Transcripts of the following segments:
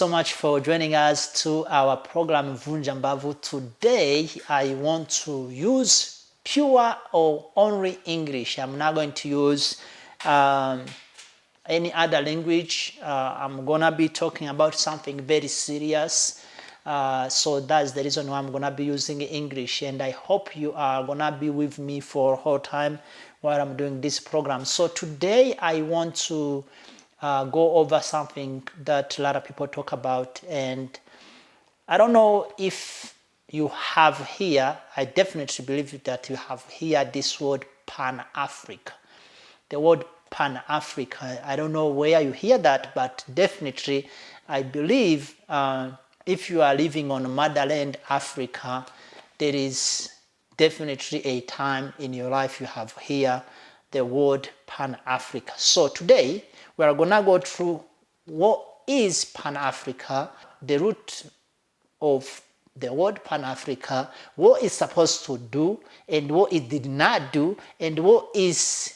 So much for joining us to our program Vunja Mbavu. Today I want to use pure or only English. I'm not going to use any other language. I'm gonna be talking about something very serious. So that's the reason why I'm gonna be using English, and I hope you are gonna be with me for the whole time while I'm doing this program. So today I want to go over something that a lot of people talk about, and I don't know if you have here, I definitely believe that you have here this word Pan-Africa. The word Pan-Africa, I don't know where you hear that, but definitely I believe if you are living on motherland Africa, there is definitely a time in your life you have here the word Pan-Africa. So today we are gonna go through what is Pan-Africa, the root of the word Pan-Africa, what it's supposed to do and what it did not do, and what is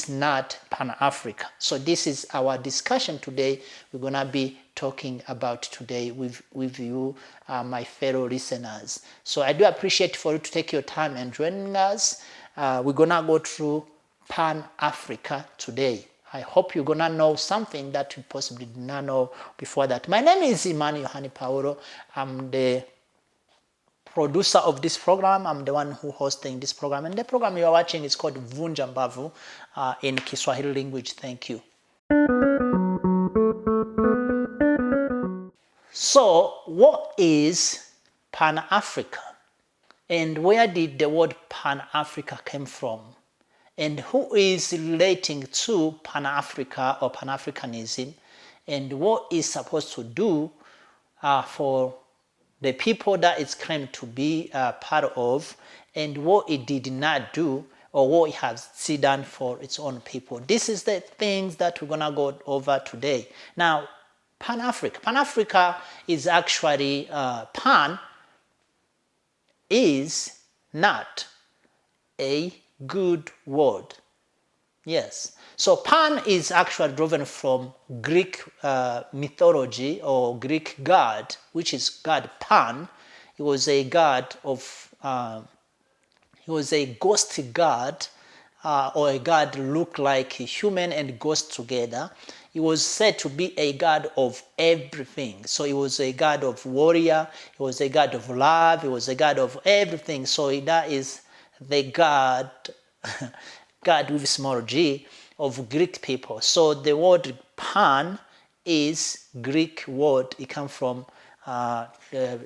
not Pan-Africa. So this is our discussion today. We're gonna be talking about today with you, my fellow listeners. So I do appreciate for you to take your time and joining us. We're gonna go through Pan-Africa today. I hope you're gonna know something that you possibly did not know before that. My name is Imani Yohani Paulo. I'm the producer of this program. I'm the one who hosting this program, and the program you are watching is called Vunja Mbavu in Kiswahili language. Thank you. So, what is Pan-Africa, and where did the word Pan-Africa came from? And who is relating to Pan-Africa or Pan-Africanism, and what is supposed to do for the people that it's claimed to be part of, and what it did not do or what it has done for its own people. This is the things that we're gonna go over today. Now, Pan-Africa. Pan-Africa is actually Pan is not a good word. Yes. So Pan is actually driven from Greek mythology or Greek god, which is god Pan. He was a god of, he was a ghost god, or a god looked like a human and ghost together. He was said to be a god of everything. So he was a god of warrior, he was a god of love, he was a god of everything. So that is the god, God with small g, of Greek people. So the word Pan is Greek word. It comes from the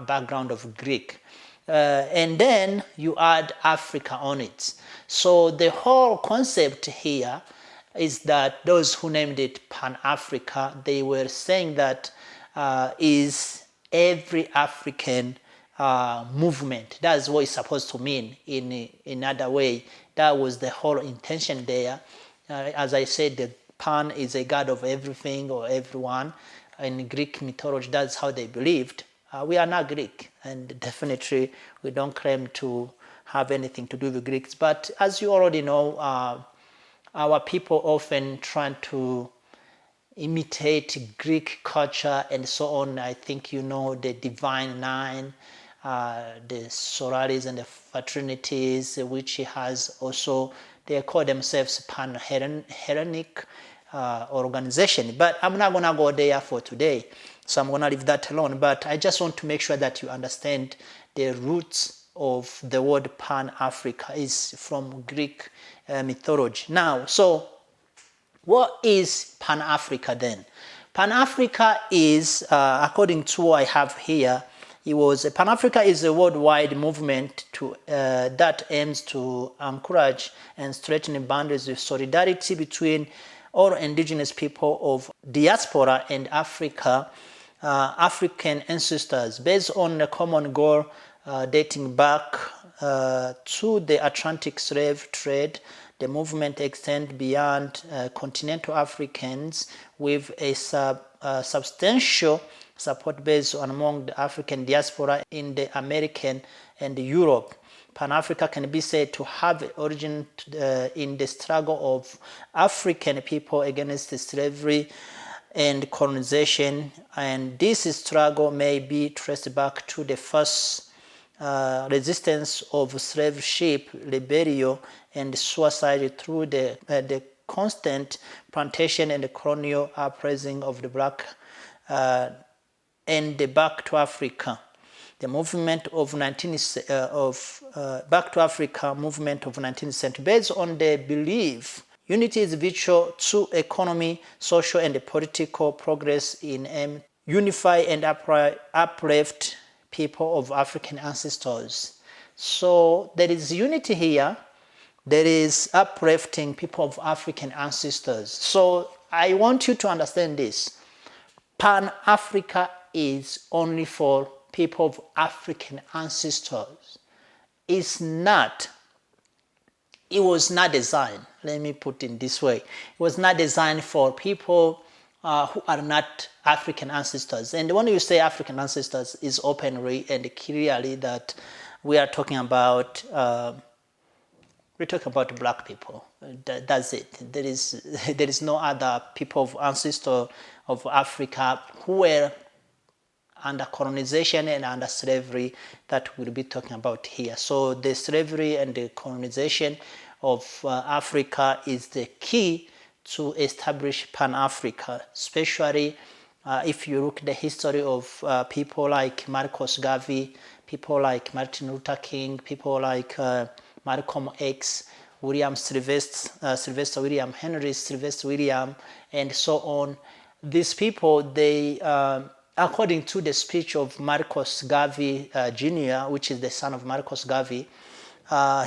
background of Greek. And then you add Africa on it. So the whole concept here is that those who named it Pan-Africa, they were saying that is every African movement. That's what it's supposed to mean in another way. That was the whole intention there. As I said, the Pan is a god of everything or everyone. In Greek mythology, that's how they believed. We are not Greek, and definitely we don't claim to have anything to do with Greeks. But as you already know, our people often try to imitate Greek culture and so on. I think you know the Divine Nine, the sororities and the fraternities, which has also, they call themselves Pan-Hellenic organization. But I'm not going to go there for today, so I'm going to leave that alone. But I just want to make sure that you understand the roots of the word Pan-Africa is from Greek mythology. Now, so what is Pan-Africa then? Pan-Africa is, according to what I have here, Pan-Africa is a worldwide movement that aims to encourage and strengthen boundaries of solidarity between all indigenous people of diaspora and Africa, African ancestors, based on a common goal dating back to the Atlantic slave trade. The movement extends beyond continental Africans with a substantial support base among the African diaspora in the American and Europe. Pan-Africa can be said to have origin in the struggle of African people against slavery and colonization, and this struggle may be traced back to the first resistance of slave ship rebellion and suicide through the constant plantation and the colonial uprising of the black and the Back to Africa. The movement of Back to Africa movement of 19th century, based on the belief unity is vital to economy, social, and political progress in aim unify and uplift people of African ancestors. So there is unity here. There is uplifting people of African ancestors. So I want you to understand this. Pan-Africa is only for people of African ancestors. It was not designed, let me put it this way, it was not designed for people who are not African ancestors. And when you say African ancestors, is openly and clearly that we are talking about black people. That's it. There is no other people of ancestor of Africa who were under colonization and under slavery that we'll be talking about here. So the slavery and the colonization of Africa is the key to establish Pan-Africa, especially if you look at the history of people like Marcus Garvey, people like Martin Luther King, people like Malcolm X, William Sylvester William, Henry Sylvester William, and so on. These people, they according to the speech of Marcus Garvey Jr., which is the son of Marcus Garvey,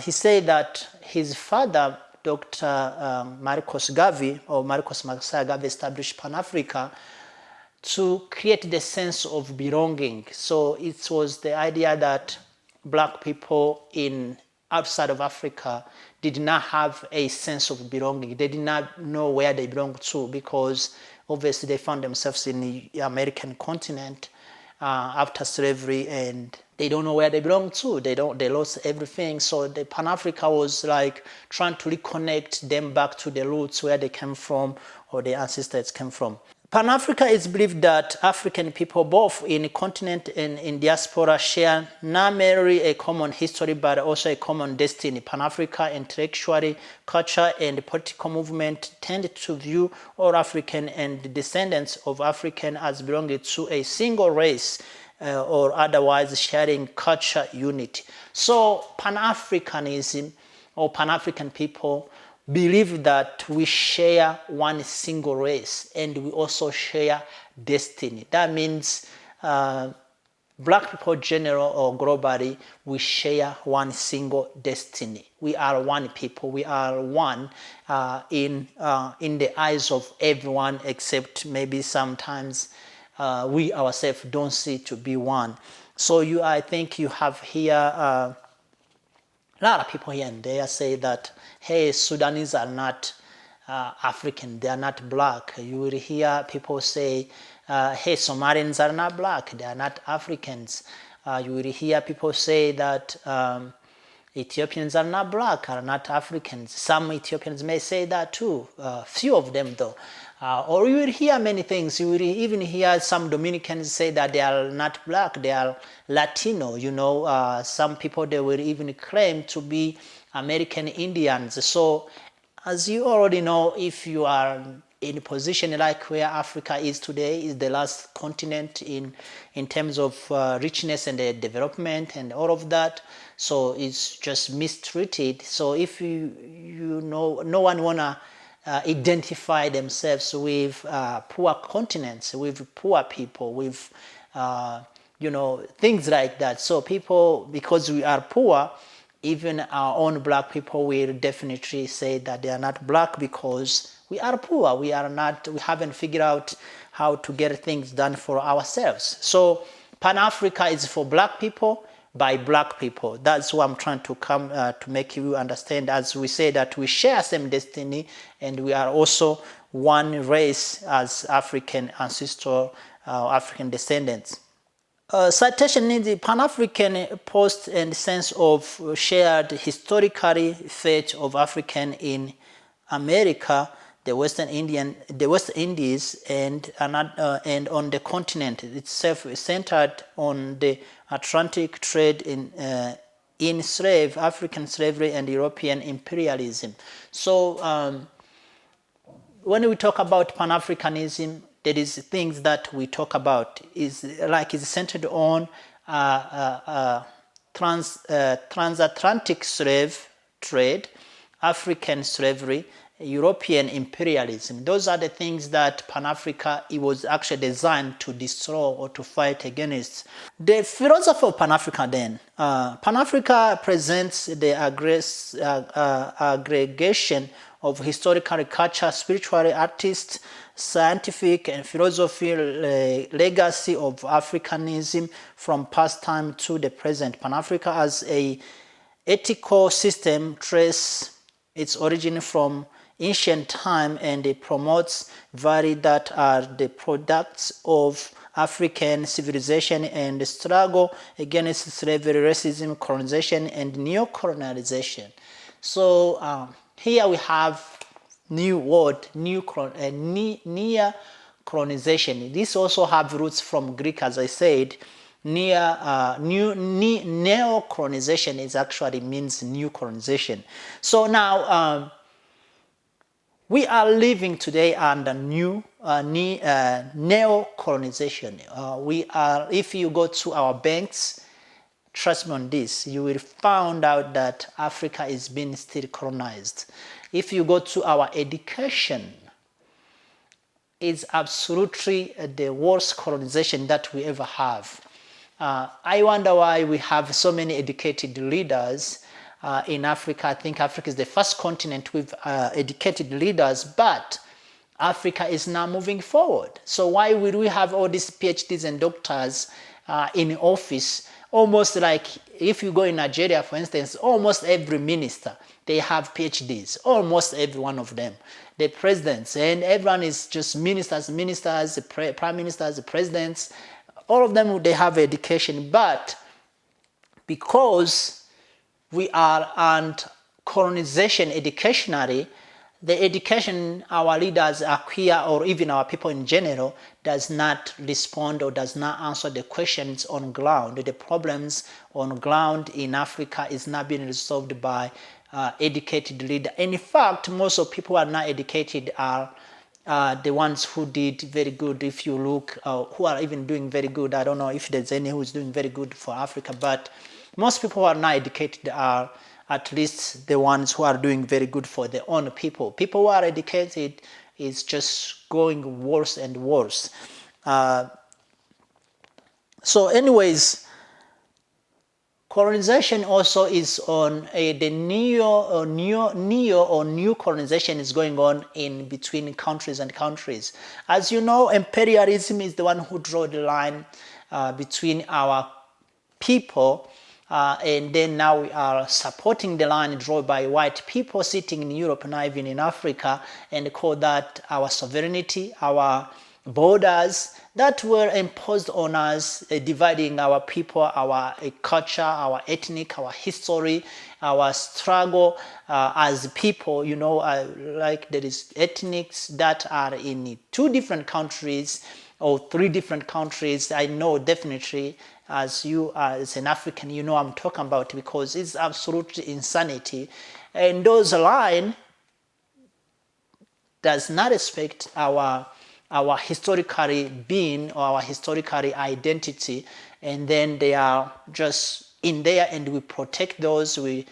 he said that his father, Dr. Marcus Garvey, or Marcus Messiah Garvey, established Pan-Africa to create the sense of belonging. So it was the idea that black people outside of Africa did not have a sense of belonging. They did not know where they belonged to, because obviously they found themselves in the American continent after slavery, and they don't know where they belong to. They lost everything. So the Pan-Africa was like trying to reconnect them back to the roots where they came from, or their ancestors came from. Pan-Africa is believed that African people, both in the continent and in diaspora, share not merely a common history, but also a common destiny. Pan-Africa intellectually, culture, and political movement tend to view all African and descendants of African as belonging to a single race, or otherwise sharing culture unity. So Pan-Africanism, or Pan-African people, believe that we share one single race, and we also share destiny. That means black people general or globally, we share one single destiny. We are one people. We are one in the eyes of everyone, except maybe sometimes we ourselves don't see to be one. So I think you have here a lot of people here and there say that, hey, Sudanese are not African, they are not black. You will hear people say, hey, Somalians are not black, they are not Africans. You will hear people say that Ethiopians are not black, are not Africans. Some Ethiopians may say that too, few of them though. Or you will hear many things. You will even hear some Dominicans say that they are not black, they are Latino. Some people, they will even claim to be American Indians. So as you already know, if you are in a position like where Africa is today, is the last continent in terms of richness and development and all of that. So it's just mistreated. So if no one wanna identify themselves with poor continents, with poor people, with things like that. So people, because we are poor, even our own black people will definitely say that they are not black because we are poor. We haven't figured out how to get things done for ourselves. So Pan-Africa is for black people by black people. That's what I'm trying to come to make you understand, as we say that we share same destiny and we are also one race as African ancestral, African descendants. Citation in the Pan-African post and sense of shared historically fate of African in America. the West Indies, and on the continent itself is centered on the Atlantic trade in African slavery and European imperialism. So when we talk about Pan-Africanism, there is things that we talk about is centered on transatlantic slave trade, African slavery, European imperialism. Those are the things that Pan-Africa it was actually designed to destroy or to fight against. The philosophy of Pan-Africa then. Pan-Africa presents the aggregation of historical culture, spiritual, artists, scientific and philosophy legacy of Africanism from past time to the present. Pan-Africa as a ethical system trace its origin from ancient time, and it promotes values that are the products of African civilization and struggle against slavery, racism, colonization, and neo-colonization. So here we have new word, near colonization. This also have roots from Greek, as I said. Neo-colonization is actually means new colonization. So now we are living today under new neo-colonization. If you go to our banks, trust me on this, you will find out that Africa is being still colonized. If you go to our education, it's absolutely the worst colonization that we ever have. I wonder why we have so many educated leaders in Africa. I think Africa is the first continent with educated leaders, but Africa is now moving forward. So why would we have all these PhDs and doctors in office? Almost like if you go in Nigeria, for instance, almost every minister, they have PhDs, almost every one of them. The presidents, and everyone is just ministers, prime ministers, presidents, all of them, they have education. But because we are on colonization educationally, the education our leaders acquire, or even our people in general, does not respond or does not answer the questions on ground. The problems on ground in Africa is not being resolved by educated leaders. In fact, most of people who are not educated are the ones who did very good. If you look, who are even doing very good, I don't know if there's any who's doing very good for Africa, but most people who are not educated are at least the ones who are doing very good for their own people. People who are educated is just going worse and worse. So anyways, colonization also is on the new colonization is going on in between countries and countries. As you know, imperialism is the one who drew the line between our people, and then now we are supporting the line drawn by white people sitting in Europe and even in Africa, and call that our sovereignty, our borders that were imposed on us, dividing our people, our culture, our ethnic, our history, our struggle as people. You know, like there is ethnics that are in 2 different countries or 3 different countries. I know definitely, as you as an African, you know I'm talking about, because it's absolutely insanity. And those line does not respect our historically being or our historically identity, and then they are just in there, and we protect those, we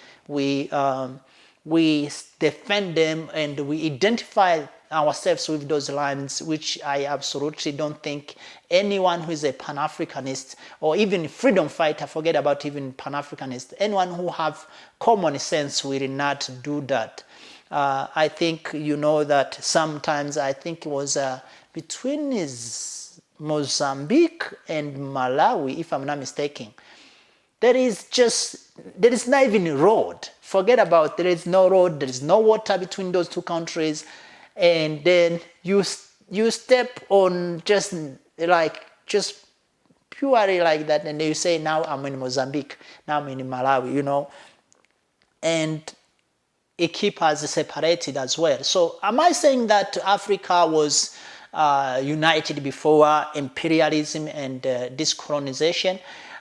defend them, and we identify ourselves with those lines, which I absolutely don't think anyone who is a Pan-Africanist or even freedom fighter, forget about even Pan-Africanist, anyone who have common sense will not do that. I think you know that sometimes, I think it was between Mozambique and Malawi, if I'm not mistaken, there is not even a road. Forget about, there is no road, there is no water between those 2 countries, and then you step on just purely like that, and you say, now I'm in Mozambique, now I'm in Malawi, you know. And it keeps us separated as well. So am I saying that Africa was united before imperialism and decolonization?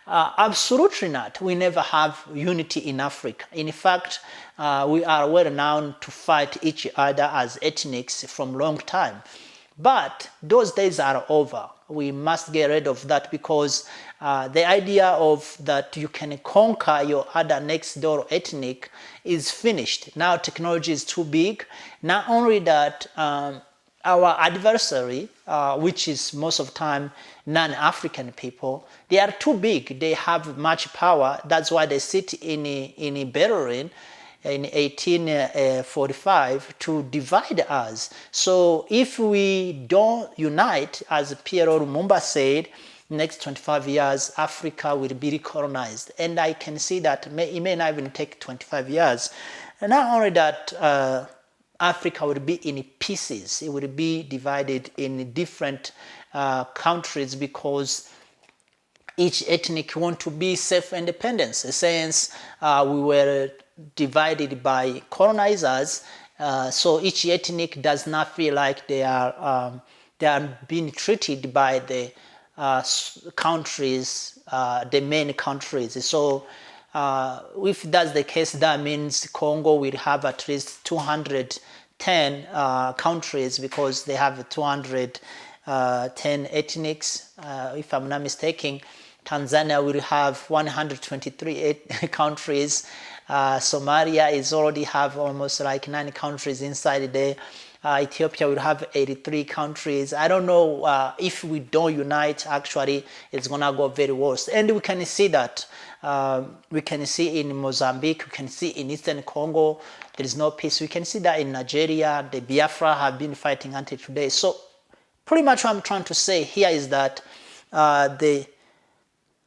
Absolutely not. We never have unity in Africa. In fact, we are well known to fight each other as ethnics from long time. But those days are over. We must get rid of that, because the idea of that you can conquer your other next door ethnic is finished. Now technology is too big. Not only that, our adversary, which is most of the time non-African people, they are too big. They have much power. That's why they sit in Berlin in 1845 to divide us. So if we don't unite, as Pierre Lumumba said, next 25 years, Africa will be recolonized. And I can see that it may not even take 25 years. And not only that, Africa would be in pieces. It would be divided in different countries, because each ethnic want to be self-independent. Since we were divided by colonizers, so each ethnic does not feel like they are being treated by the countries, the main countries. So if that's the case, that means Congo will have at least 210 countries, because they have 210 ethnics, if I'm not mistaken. Tanzania will have 123 countries. Somalia is already have almost like 9 countries inside there. Ethiopia will have 83 countries. I don't know if we don't unite, actually, it's gonna go very worse. And we can see that. We can see in Mozambique, we can see in Eastern Congo, there is no peace. We can see that in Nigeria, the Biafra have been fighting until today. So pretty much what I'm trying to say here is that the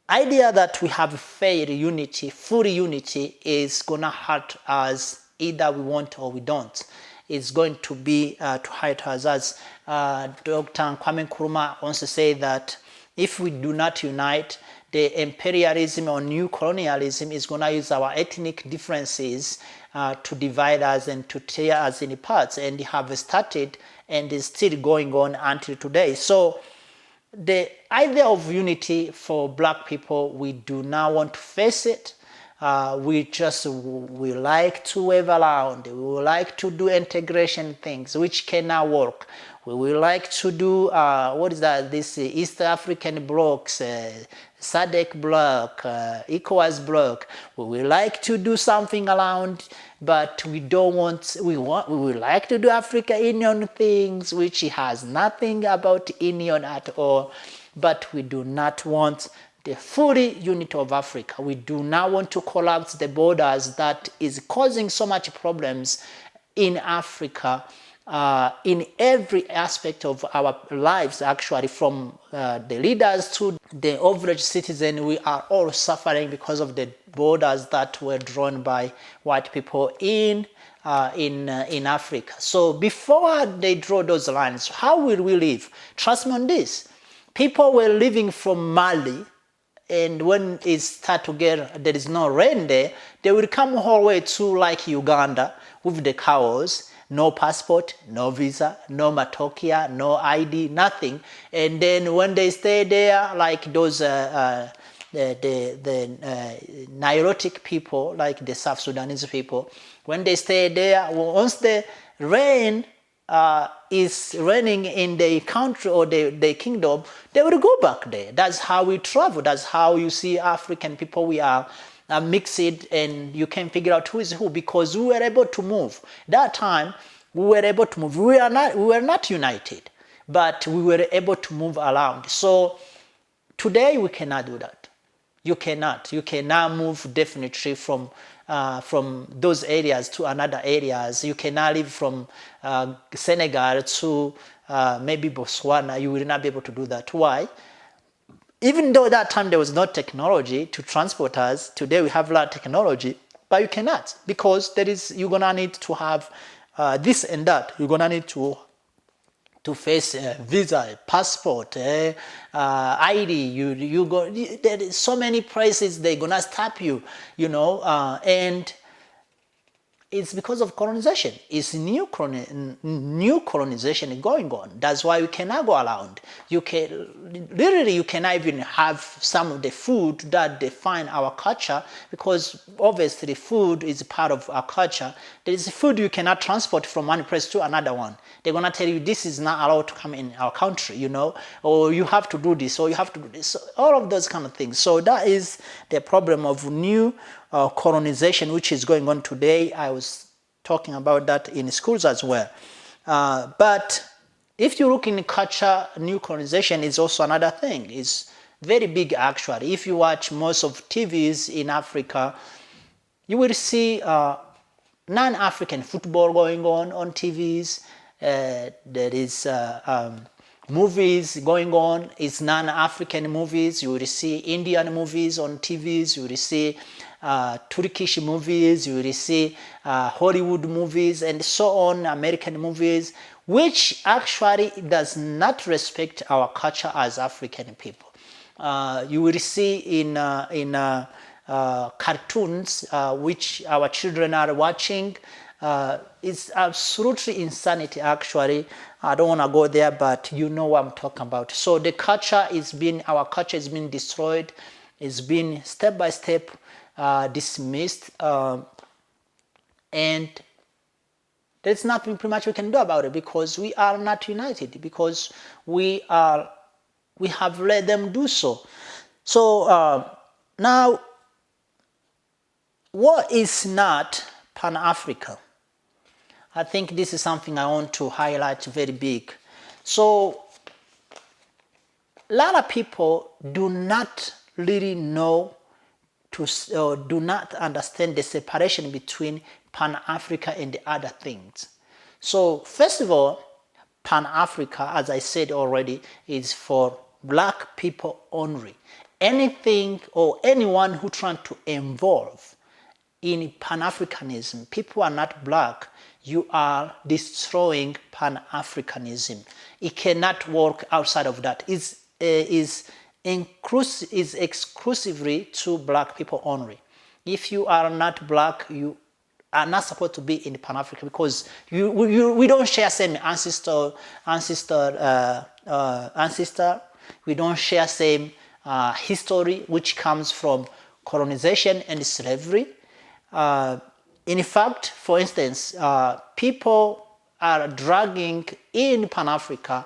idea that we have failed unity, full unity, is gonna hurt us either we want or we don't. It's going to be to hurt us, as Dr. Kwame Nkrumah wants to say that if we do not unite, the imperialism or new colonialism is going to use our ethnic differences to divide us and to tear us in parts, and have started and is still going on until today. So the idea of unity for Black people, we do not want to face it. We like to wave around. We would like to do integration things, which cannot work. We would like to do, this East African blocks, SADC bloc, ECOWAS bloc. We would like to do something around, but we don't want, we would like to do Africa Union things, which has nothing about union at all, but we do not want the full unity of Africa. We do not want to collapse the borders that is causing so much problems in Africa, in every aspect of our lives, actually, from the leaders to the average citizen. We are all suffering because of the borders that were drawn by white people in Africa. So before they draw those lines, how will we live? Trust me on this. People were living from Mali, and when it start to get, there is no rain there, they will come all the way to like Uganda with the cows, no passport, no visa, no matokia, no ID, nothing. And then when they stay there, like those the Nilotic people, like the South Sudanese people, when they stay there, once the rain is raining in the country or the kingdom, they will go back there. That's how we travel. That's how you see African people. We are mixed, and you can figure out who is who, because we were able to move. That time, we were able to move. We were not united, but we were able to move around. So today, we cannot do that. You cannot move definitely from those areas to another areas. You cannot live from Senegal to maybe Botswana. You will not be able to do that. Why? Even though that time there was no technology to transport us, today we have a lot of technology, but you cannot, because you're gonna need to have this and that. You're gonna need to face visa, passport, ID. You go. There is so many places they're gonna stop you, and it's because of colonization. It's new colonization going on. That's why we cannot go around. You cannot even have some of the food that define our culture, because obviously food is part of our culture. There is food you cannot transport from one place to another one. They're gonna tell you this is not allowed to come in our country, or you have to do this, or you have to do this. All of those kind of things. So that is the problem of new colonization, which is going on today. I was talking about that in schools as well. But if you look in culture, new colonization is also another thing. It's very big actually. If you watch most of TVs in Africa, you will see non-African football going on TVs. There is movies going on. It's non-African movies. You will see Indian movies on TVs. You will see Turkish movies. You will see Hollywood movies and so on, American movies, which actually does not respect our culture as African people. You will see in cartoons which our children are watching. It's absolutely insanity actually. I don't want to go there, but you know what I'm talking about. So the culture our culture is being destroyed. It's been step by step dismissed, and there's nothing pretty much we can do about it, because we are not united, because we have let them do so. So now, what is not Pan-Africa? I think this is something I want to highlight very big. So a lot of people do not really know do not understand the separation between Pan-Africa and the other things. So first of all, Pan-Africa, as I said already, is for black people only. Anything or anyone who tries to involve in Pan-Africanism, people are not black, you are destroying Pan-Africanism. It cannot work outside of that. It's exclusively to black people only. If you are not black, you are not supposed to be in Pan-Africa, because we don't share same ancestor. We don't share same history, which comes from colonization and slavery. In fact, for instance, people are dragging in Pan-Africa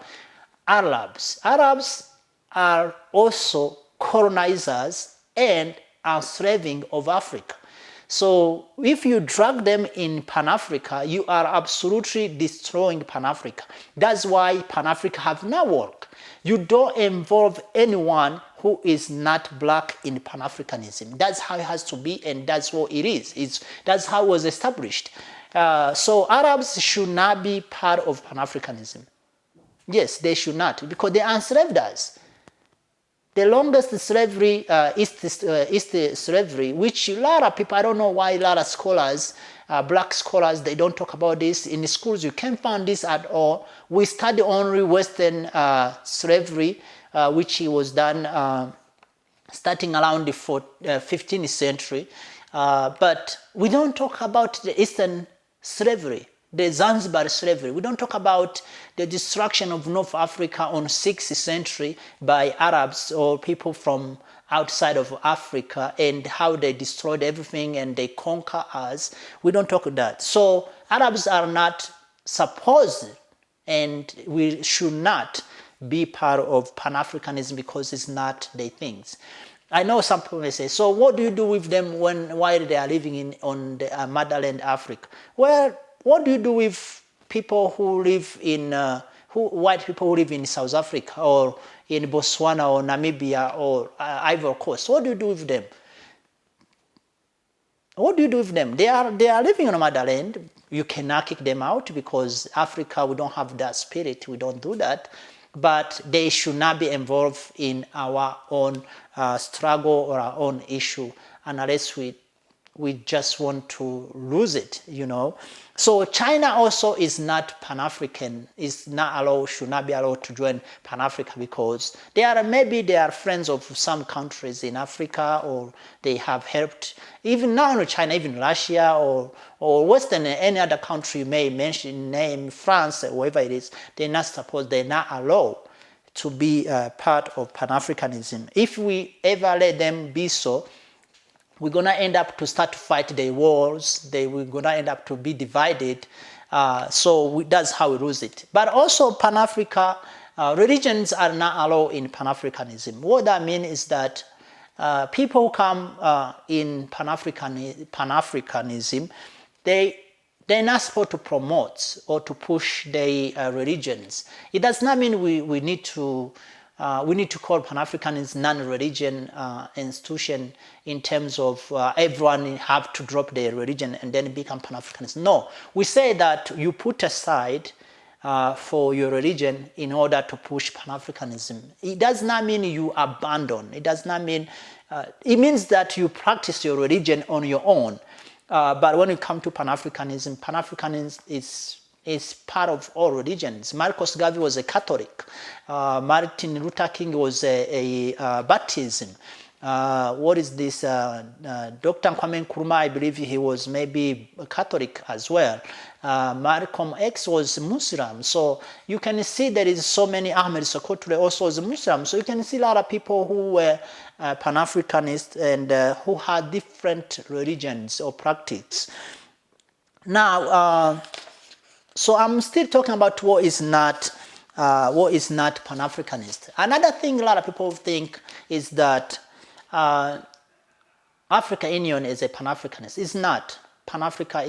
Arabs. Arabs are also colonizers and enslaving of Africa. So if you drag them in Pan-Africa, you are absolutely destroying Pan-Africa. That's why Pan-Africa have not worked. You don't involve anyone who is not black in Pan-Africanism. That's how it has to be, and that's what it is. That's how it was established. So Arabs should not be part of Pan-Africanism. Yes, they should not, because they enslaved us. The longest slavery is the slavery, which a lot of people, I don't know why a lot of scholars, black scholars, they don't talk about this. In the schools, you can't find this at all. We study only Western slavery, which was done starting around the 15th century. But we don't talk about the Eastern slavery, the Zanzibar slavery. We don't talk about the destruction of North Africa on 6th century by Arabs or people from outside of Africa, and how they destroyed everything and they conquer us. We don't talk about that. So Arabs are not supposed, and we should not be part of Pan-Africanism, because it's not their things. I know some people may say, so what do you do with them while they are living on the motherland Africa? Well, what do you do with people who live in, white people who live in South Africa or in Botswana or Namibia or Ivory Coast? What do you do with them? What do you do with them? They are living on the motherland. You cannot kick them out, because Africa, we don't have that spirit. We don't do that. But they should not be involved in our own struggle or our own issue, unless we we just want to lose it, So China also is not Pan-African, should not be allowed to join Pan-Africa because they are friends of some countries in Africa, or they have helped, even not only China, even Russia or Western, any other country you may mention, name France, or whoever it is, they're not allowed to be part of Pan-Africanism. If we ever let them be so, we're going to end up to start to fight the wars. We're going to end up to be divided. That's how we lose it. But also Pan-Africa, religions are not allowed in Pan-Africanism. What that means is that people who come in Pan-Africanism, they're not supposed to promote or to push their religions. It does not mean we need to call Pan-Africanism non-religion institution in terms of everyone have to drop their religion and then become Pan-Africanist. No, we say that you put aside for your religion in order to push Pan-Africanism. It does not mean you abandon. It does not mean, it means that you practice your religion on your own. But when it comes to Pan-Africanism, Pan-Africanism is part of all religions. Marcus Garvey was a Catholic. Martin Luther King was a Baptism. What is this? Dr. Kwame Nkrumah, I believe he was maybe a Catholic as well. Malcolm X was Muslim. So you can see there is so many. Ahmed Sokoture also was a Muslim. So you can see a lot of people who were Pan-Africanists and who had different religions or practices. Now, so I'm still talking about what is not Pan-Africanist. Another thing a lot of people think is that African Union is a Pan-Africanist. It's not. Pan-Africa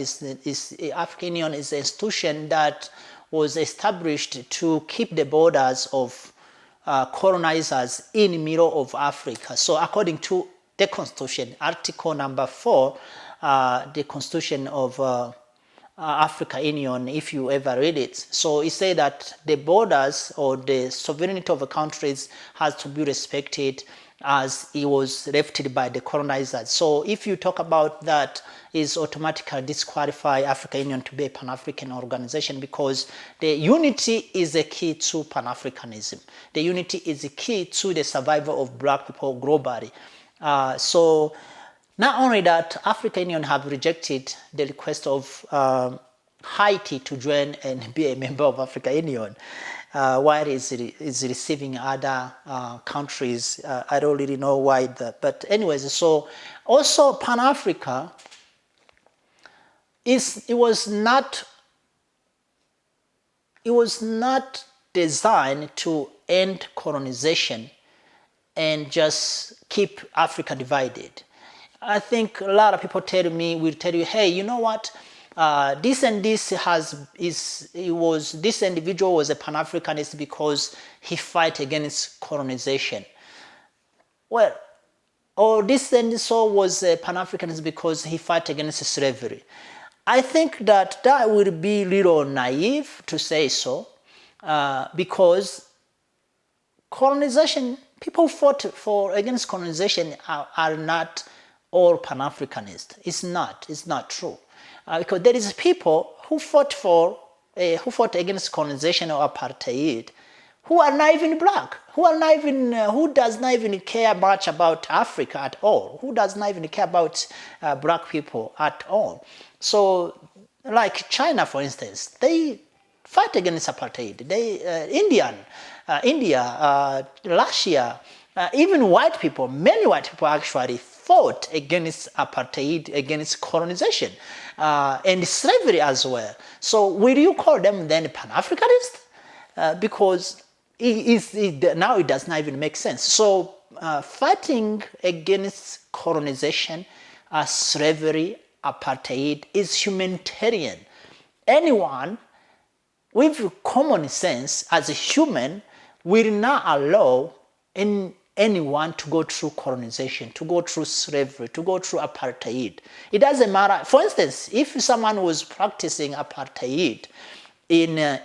African Union is an institution that was established to keep the borders of colonizers in the middle of Africa. So according to the Constitution, Article number 4, the Constitution of African Union, if you ever read it. So it says that the borders or the sovereignty of the countries has to be respected as it was left by the colonizers. So if you talk about that, is automatically disqualify African Union to be a Pan-African organization, because the unity is the key to Pan-Africanism. The unity is the key to the survival of black people globally. So not only that, African Union have rejected the request of Haiti to join and be a member of African Union, while it's receiving other countries. I don't really know why, but anyways, so also Pan-Africa, it was not designed to end colonization and just keep Africa divided. I think a lot of people will tell you, hey, you know what? This and this this individual was a Pan-Africanist because he fight against colonization. Well, or this and so was a Pan-Africanist because he fight against slavery. I think that would be a little naive to say so, because colonization, people fought against colonization are not all Pan-Africanist. It's not true. Because there is people who fought against colonization or apartheid, who are not even black, who does not even care much about Africa at all, who does not even care about black people at all. So, like China, for instance, they fight against apartheid. India, Russia, even white people, many white people actually fought against apartheid, against colonization, and slavery as well. So will you call them then Pan-Africanist? Because now it does not even make sense. So fighting against colonization, slavery, apartheid is humanitarian. Anyone with common sense as a human will not allow anyone to go through colonization, to go through slavery, to go through apartheid. It doesn't matter. For instance, if someone was practicing apartheid in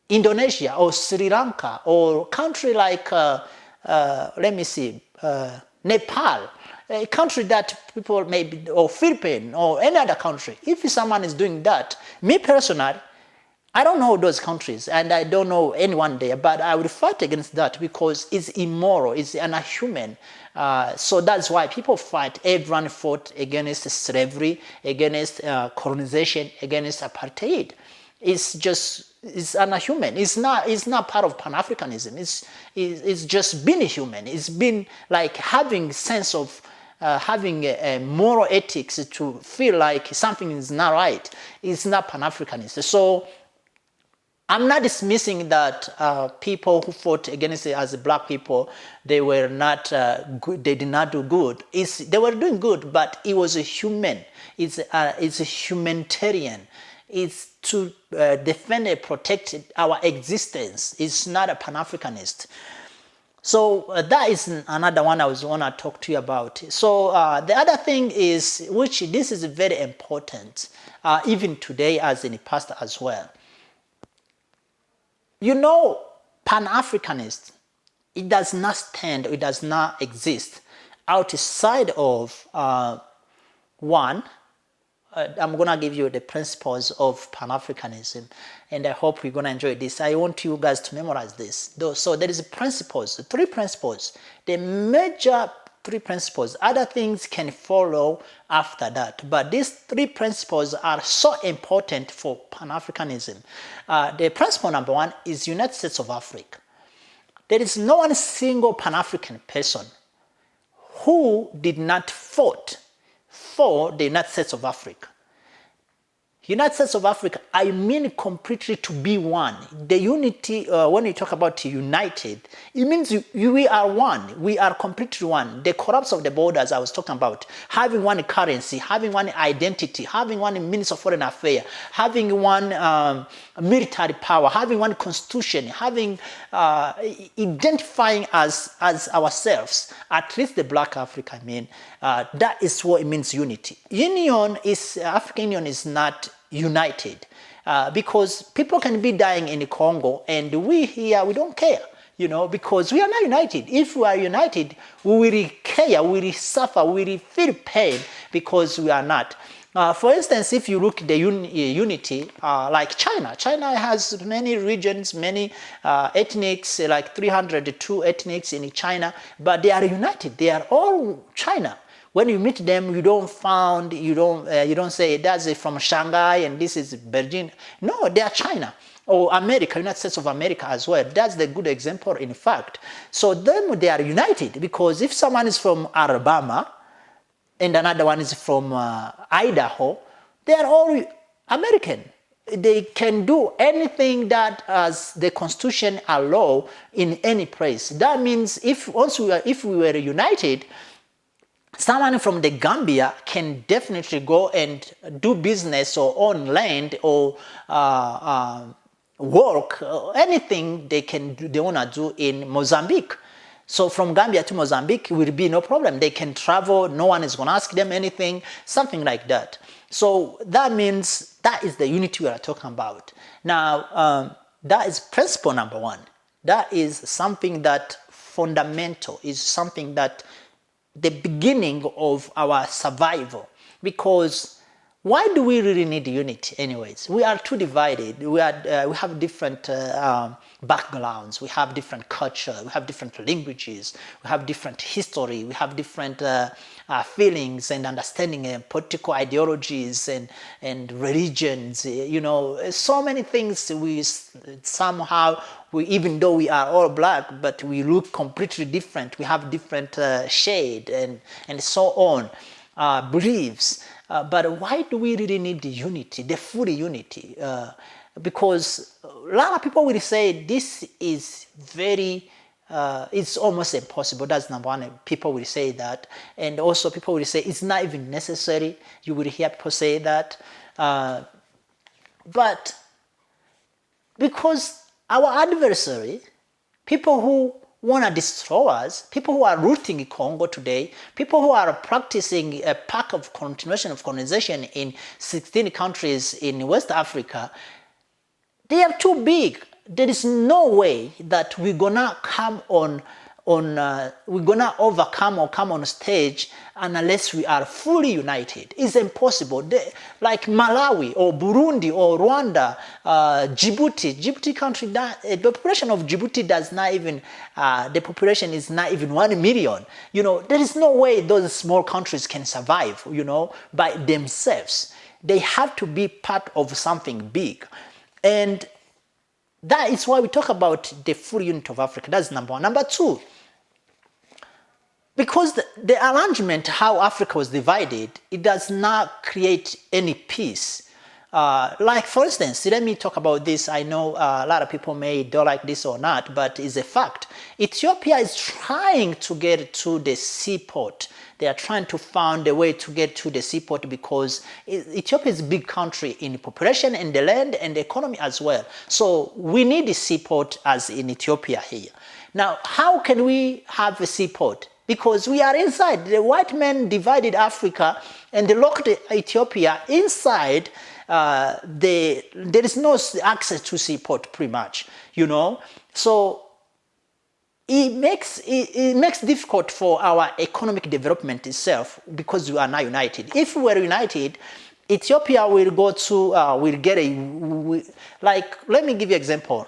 Indonesia or Sri Lanka or country like, Nepal, a country that people maybe, or Philippines, or any other country. If someone is doing that, me personally, I don't know those countries and I don't know anyone there, but I would fight against that because it's immoral, it's unhuman. So that's why people fight. Everyone fought against slavery, against colonization, against apartheid. It's unhuman. It's not part of Pan-Africanism. It's just being human. It's been like having sense of having a moral ethics to feel like something is not right. It's not Pan-Africanist. So I'm not dismissing that people who fought against it as black people, they were not good. They did not do good. They were doing good, but it was a human. It's a humanitarian. It's to defend and protect our existence. It's not a Pan-Africanist. So that is another one I was want to talk to you about. So the other thing is, which this is very important, even today as in the past as well. You know, Pan-Africanist, it does not stand, it does not exist outside of one. I'm going to give you the principles of Pan-Africanism, and I hope you're going to enjoy this. I want you guys to memorize this. So there is principles, 3 principles, the major 3 principles. Other things can follow after that, but these 3 principles are so important for Pan-Africanism. The principle number 1 is United States of Africa. There is no one single Pan-African person who did not fight for the United States of Africa. United States of Africa, I mean completely to be one. The unity, when you talk about united, it means we are one. We are completely one. The collapse of the borders I was talking about, having one currency, having one identity, having one Minister of Foreign Affairs, having one military power, having one constitution, having identifying as ourselves, at least the Black Africa, I mean, that is what it means unity. African Union is not united because people can be dying in the Congo and we here, we don't care, because we are not united. If we are united, we will care, we will suffer, we will feel pain because we are not. For instance, if you look at the unity, like China has many regions, many ethnics, like 302 ethnics in China, but they are united. They are all China. When you meet them, you don't say that's from Shanghai and this is Beijing. No, they are China or America, United States of America as well. That's the good example, in fact. So they are united because if someone is from Alabama and another one is from Idaho, they are all American. They can do anything that as the Constitution allows in any place. That means if we were united, someone from the Gambia can definitely go and do business or own land or work, or anything they want to do in Mozambique. So from Gambia to Mozambique will be no problem. They can travel, no one is going to ask them anything, something like that. So that means that is the unity we are talking about. Now, that is principle number 1. That is something that fundamental, is something that the beginning of our survival. Because why do we really need unity anyways? We are too divided. We have different backgrounds. We have different culture. We have different languages. We have different history. We have different feelings and understanding and political ideologies and religions. So many things even though we are all black, but we look completely different. We have different shade and so on, beliefs. But why do we really need the unity, the full unity? Because a lot of people will say this is it's almost impossible. That's number 1. People will say that. And also people will say it's not even necessary. You will hear people say that. But because our adversary, people who want to destroy us, people who are rooting in Congo today, people who are practicing a pact of continuation of colonization in 16 countries in West Africa, they are too big. There is no way that we're gonna come on we're gonna overcome or come on stage unless we are fully united. It's impossible. Like Malawi or Burundi or Rwanda, Djibouti country, the population of Djibouti does not even, the population is not even 1 million. There is no way those small countries can survive, by themselves. They have to be part of something big. And that is why we talk about the full unity of Africa. That's number one. Number two, because the arrangement, how Africa was divided, it does not create any peace. Like, for instance, let me talk about this. I know a lot of people don't like this or not, but it's a fact. Ethiopia is trying to get to the seaport. They are trying to find a way to get to the seaport because Ethiopia is a big country in population and the land and the economy as well. So we need a seaport as in Ethiopia here. Now, how can we have a seaport? Because we are inside. The white men divided Africa and they locked Ethiopia inside. There is no access to seaport pretty much, So it makes difficult for our economic development itself because we are not united. If we were united, Ethiopia will go to, let me give you an example.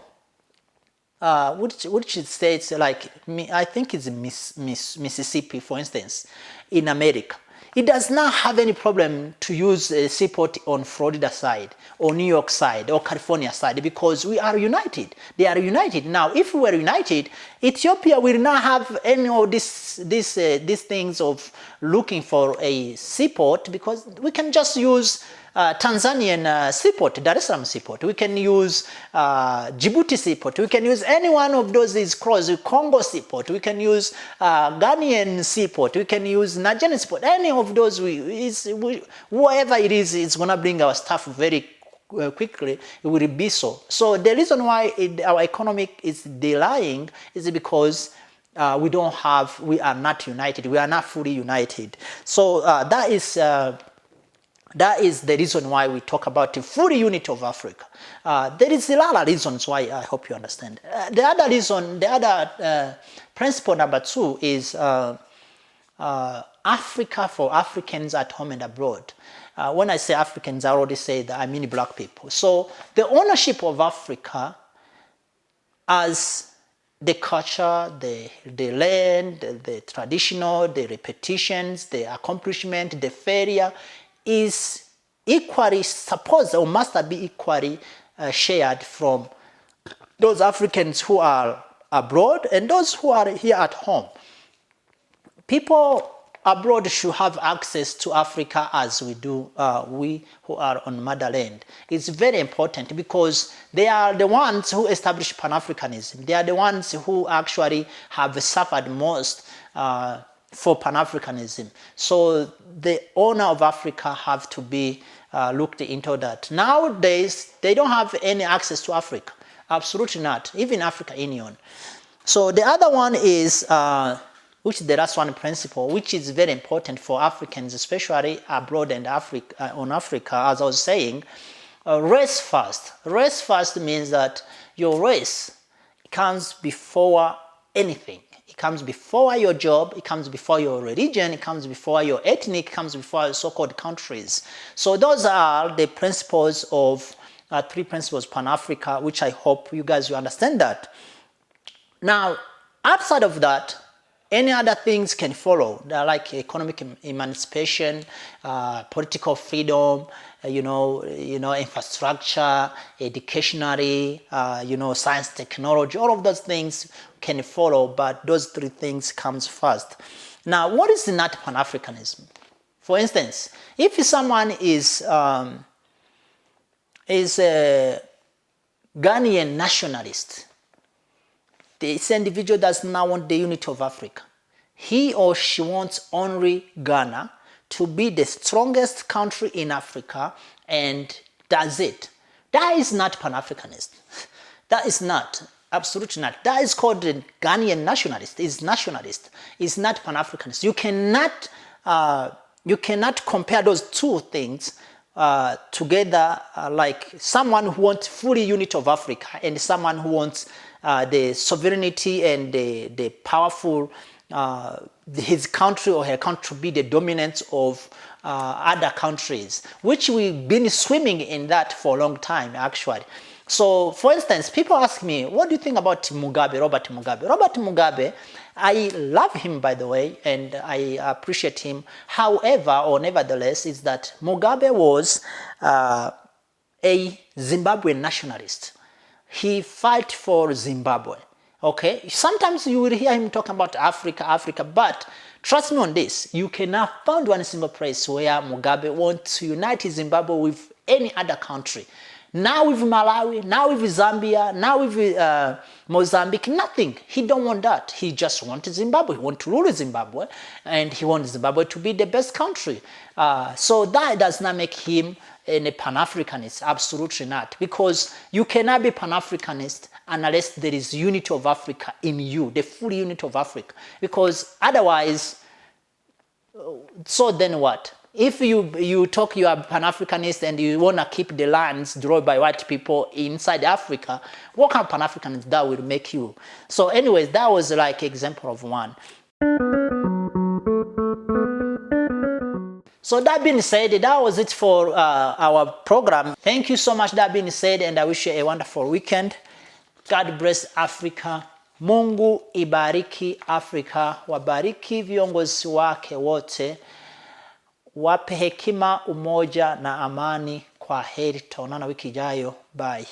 Which states I think it's Mississippi, for instance, in America. It does not have any problem to use a seaport on Florida side or New York side or California side because we are united. They are united. Now, if we were united, Ethiopia will not have any of these things of looking for a seaport because we can just use Tanzanian seaport, Dar es Salaam seaport. We can use Djibouti seaport. We can use any one of those Congo seaport. We can use Ghanaian seaport. We can use Nigerian seaport. Any of those, whoever it is, it's going to bring our stuff very quickly. It will be so. So the reason why our economic is delaying is because we are not united. We are not fully united. So that is the reason why we talk about the full unity of Africa. There is a lot of reasons why. I hope you understand. The other principle number 2 is Africa for Africans at home and abroad. When I say Africans, I already say that I mean black people. So the ownership of Africa as the culture, the land, the traditional, the repetitions, the accomplishment, the failure, is equally supposed or must be equally shared from those Africans who are abroad and those who are here at home. People abroad should have access to Africa as we do, we who are on motherland. It's very important because they are the ones who established Pan-Africanism. They are the ones who actually have suffered most for Pan-Africanism. So the owner of Africa have to be looked into that. Nowadays, they don't have any access to Africa. Absolutely not. Even African Union. So the other one is, which is the last one principle, which is very important for Africans, especially abroad and on Africa, as I was saying, race first. Race first means that your race comes before anything. It comes before your job, it comes before your religion, it comes before your ethnic, it comes before so-called countries. So those are the principles of 3 principles Pan-Africa, which I hope you guys will understand that. Now, outside of that, any other things can follow. They're like economic emancipation, political freedom, infrastructure, educationally, science, technology. All of those things can follow, but those 3 things comes first. Now, what is not Pan-Africanism? For instance, if someone is a Ghanaian nationalist, this individual does not want the unity of Africa. He or she wants only Ghana to be the strongest country in Africa, and that's it. That is not Pan-Africanism. That is not. Absolutely not. That is called the Ghanaian nationalist. It's nationalist. It's not Pan-Africanist. You cannot compare those 2 things together, like someone who wants fully unity of Africa and someone who wants the sovereignty and the powerful, his country or her country be the dominance of other countries, which we've been swimming in that for a long time, actually. So, for instance, people ask me, what do you think about Mugabe, Robert Mugabe? Robert Mugabe, I love him, by the way, and I appreciate him. However, or nevertheless, is that Mugabe was a Zimbabwean nationalist. He fought for Zimbabwe. Okay, sometimes you will hear him talking about Africa, but trust me on this, you cannot find one single place where Mugabe wants to unite Zimbabwe with any other country. Now with Malawi, now with Zambia, now with Mozambique, nothing. He don't want that. He just wants Zimbabwe. He wants to rule Zimbabwe, and he wants Zimbabwe to be the best country. So that does not make him a Pan-Africanist. Absolutely not. Because you cannot be Pan-Africanist unless there is unity of Africa in you, the full unity of Africa. Because otherwise, so then what? If you talk you are Pan-Africanist and you want to keep the lands drawn by white people inside Africa, what kind of Pan-Africanist that will make you? So anyways, that was like example of one. So that being said, that was it for our program. Thank you so much, that being said, and I wish you a wonderful weekend. God bless Africa. Mungu ibariki Afrika, wabariki viongozi wake wote, wape hekima, umoja na amani. Kwa heri, tutaonana wiki ijayo. Bye.